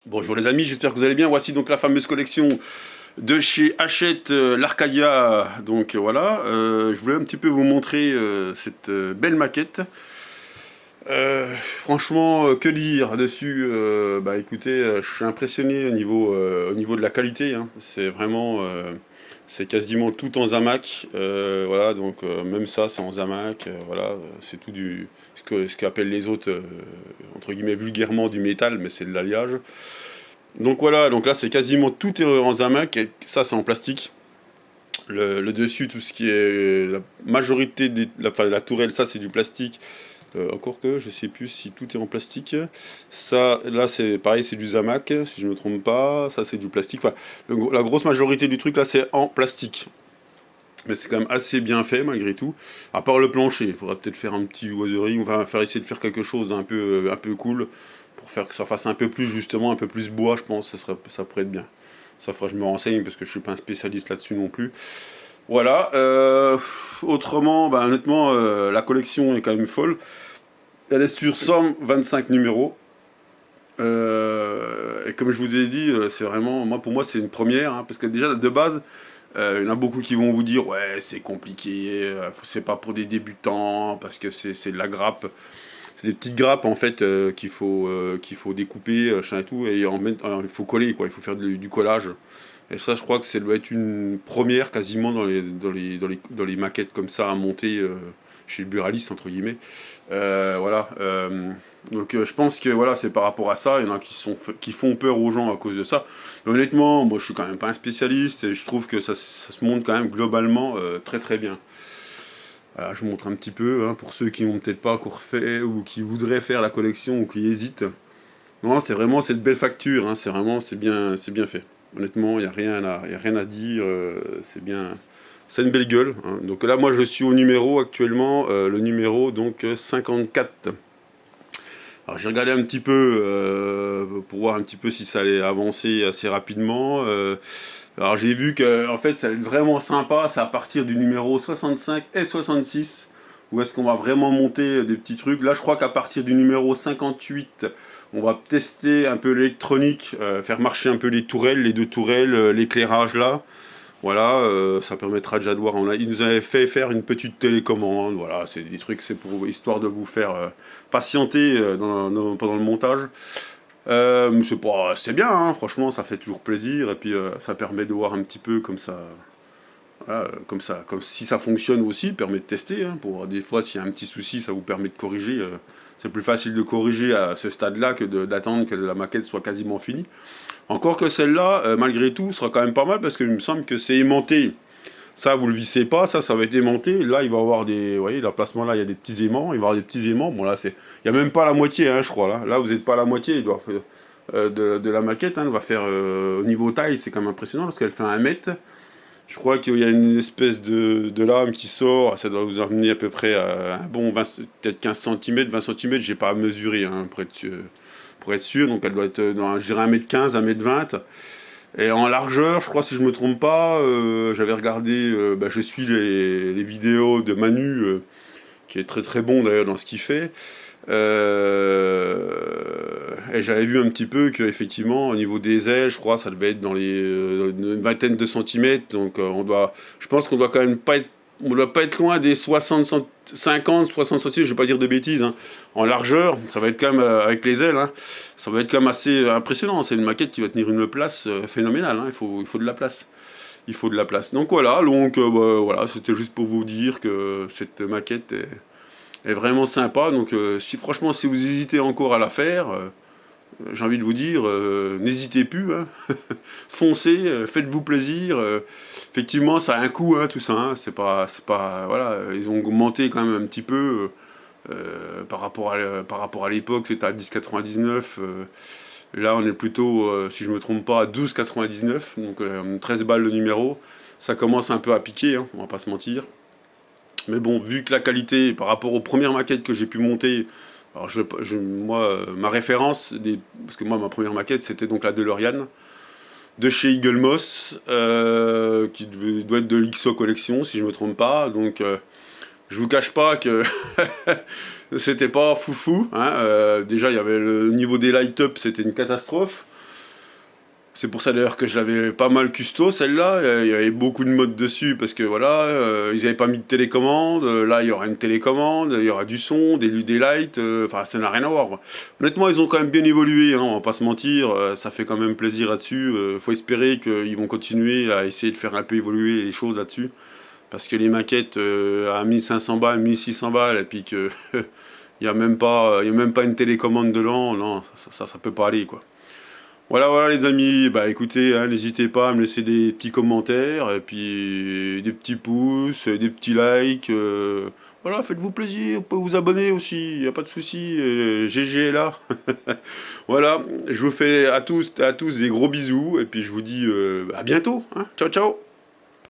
Bonjour les amis, j'espère que vous allez bien. Voici donc la fameuse collection de chez Hachette, l'Arcadia. Donc voilà, je voulais un petit peu vous montrer cette belle maquette. Franchement, que dire dessus. Bah écoutez, je suis impressionné au niveau de la qualité, hein. C'est vraiment, c'est quasiment tout en Zamac. Voilà, donc même ça, c'est en Zamac. Voilà, c'est tout ce qu'appellent les autres, entre guillemets vulgairement du métal, mais c'est de l'alliage. Donc voilà, donc là c'est quasiment tout est en Zamac, et ça c'est en plastique. Le dessus, tout ce qui est la majorité enfin, la tourelle, ça c'est du plastique. Encore que je sais plus si tout est en plastique. Ça, là c'est pareil, c'est du Zamac, si je me trompe pas. Ça c'est du plastique. Enfin, la grosse majorité du truc là c'est en plastique. Mais c'est quand même assez bien fait malgré tout. À part le plancher, il faudra peut-être faire un petit weathering. On va faire essayer de faire quelque chose un peu cool pour faire que ça fasse un peu plus justement, un peu plus bois, je pense. Ça pourrait être bien. Ça fera, je me renseigne parce que je suis pas un spécialiste là-dessus non plus. Voilà. Autrement, bah, honnêtement, la collection est quand même folle. Elle est sur 125 numéros. Et comme je vous ai dit, c'est vraiment, pour moi, c'est une première, hein, parce que déjà de base, il y en a beaucoup qui vont vous dire ouais c'est compliqué, c'est pas pour des débutants parce que c'est de la grappe, c'est des petites grappes en fait qu'il faut découper et tout et il faut coller quoi, il faut faire du collage. Et ça je crois que ça doit être une première quasiment dans les maquettes comme ça à monter chez le buraliste entre guillemets. Voilà. Donc je pense que voilà, c'est par rapport à ça. Il y en a qui font peur aux gens à cause de ça. Mais honnêtement, moi je suis quand même pas un spécialiste et je trouve que ça se montre quand même globalement très très bien. Voilà, je vous montre un petit peu hein, pour ceux qui n'ont peut-être pas encore fait ou qui voudraient faire la collection ou qui hésitent. Non, c'est vraiment cette belle facture. Hein, c'est bien fait. Honnêtement, il y a rien à dire. C'est bien. C'est une belle gueule. Hein. Donc là, moi, je suis au numéro actuellement, le numéro donc 54. Alors j'ai regardé un petit peu pour voir un petit peu si ça allait avancer assez rapidement. Alors j'ai vu que en fait ça allait être vraiment sympa, c'est à partir du numéro 65 et 66 où est-ce qu'on va vraiment monter des petits trucs. Là je crois qu'à partir du numéro 58 on va tester un peu l'électronique, faire marcher un peu les tourelles, les deux tourelles, l'éclairage là. Voilà, ça permettra déjà de voir. Ils nous avaient fait faire une petite télécommande. Voilà, c'est des trucs, c'est pour histoire de vous faire patienter pendant le montage. C'est bien, hein, franchement, ça fait toujours plaisir. Et puis ça permet de voir un petit peu comme ça. Voilà, comme si ça fonctionne aussi, permet de tester. Hein, pour des fois, s'il y a un petit souci, ça vous permet de corriger. C'est plus facile de corriger à ce stade-là que d'attendre que la maquette soit quasiment finie. Encore que celle-là, malgré tout, sera quand même pas mal parce qu'il me semble que c'est aimanté. Ça, vous le vissez pas, ça va être aimanté. Là, il va y avoir des. Vous voyez, l'emplacement là, il y a des petits aimants. Il va y avoir des petits aimants. Bon, là, c'est. Il n'y a même pas la moitié, hein, je crois. Là, vous n'êtes pas à la moitié. Il doit faire, de la maquette. Hein, il va faire. Au niveau taille, c'est quand même impressionnant parce qu'elle fait 1 mètre. Je crois qu'il y a une espèce de lame qui sort. Ça doit vous emmener à peu près à un bon 20, peut-être 15 cm, 20 cm. J'ai pas à mesurer hein, pour être sûr. Donc, elle doit être dans, je dirais, 1 m 15, 1 m 20. Et en largeur, je crois, si je me trompe pas, j'avais regardé, bah, je suis les vidéos de Manu, qui est très très bon d'ailleurs dans ce qu'il fait. Et j'avais vu un petit peu qu'effectivement, au niveau des ailes, je crois, ça devait être dans une vingtaine de centimètres. Donc je pense qu'on doit quand même pas être, on doit pas être loin des 50, 60 centimètres, je vais pas dire de bêtises, hein. En largeur, ça va être quand même, avec les ailes, hein, ça va être quand même assez impressionnant. C'est une maquette qui va tenir une place phénoménale, hein. Il faut de la place. Il faut de la place. Donc voilà, bah, voilà, c'était juste pour vous dire que cette maquette est vraiment sympa. Donc si franchement si vous hésitez encore à la faire, j'ai envie de vous dire, n'hésitez plus, hein. Foncez, faites-vous plaisir. Effectivement, ça a un coût, hein, tout ça. Hein. Voilà, ils ont augmenté quand même un petit peu par rapport à l'époque. C'était à 10,99. Là, on est plutôt, si je me trompe pas, à 12,99. Donc 13 balles le numéro. Ça commence un peu à piquer, hein, on va pas se mentir. Mais bon, vu que la qualité, par rapport aux premières maquettes que j'ai pu monter, alors moi, ma référence, parce que moi, ma première maquette, c'était donc la DeLorean de chez Eagle Moss, qui doit être de l'XO Collection, si je me trompe pas. Donc, je vous cache pas que c'était pas foufou. Hein. Déjà, il y avait le niveau des light-up, c'était une catastrophe. C'est pour ça d'ailleurs que je l'avais pas mal custo celle-là. Il y avait beaucoup de modes dessus parce que voilà, ils avaient pas mis de télécommande. Là, il y aura une télécommande, il y aura du son, des lights. Enfin, ça n'a rien à voir, quoi. Honnêtement, ils ont quand même bien évolué, hein, on va pas se mentir. Ça fait quand même plaisir là-dessus. Faut espérer qu'ils vont continuer à essayer de faire un peu évoluer les choses là-dessus. Parce que les maquettes à 1500 balles, 1600 balles, et puis que il y a même pas une télécommande dedans, non, ça peut pas aller, quoi. Voilà, voilà les amis, bah écoutez, hein, n'hésitez pas à me laisser des petits commentaires, et puis des petits pouces, des petits likes. Voilà, faites-vous plaisir, vous pouvez vous abonner aussi, il n'y a pas de souci, GG est là. Voilà, je vous fais à tous des gros bisous, et puis je vous dis à bientôt, hein. Ciao, ciao.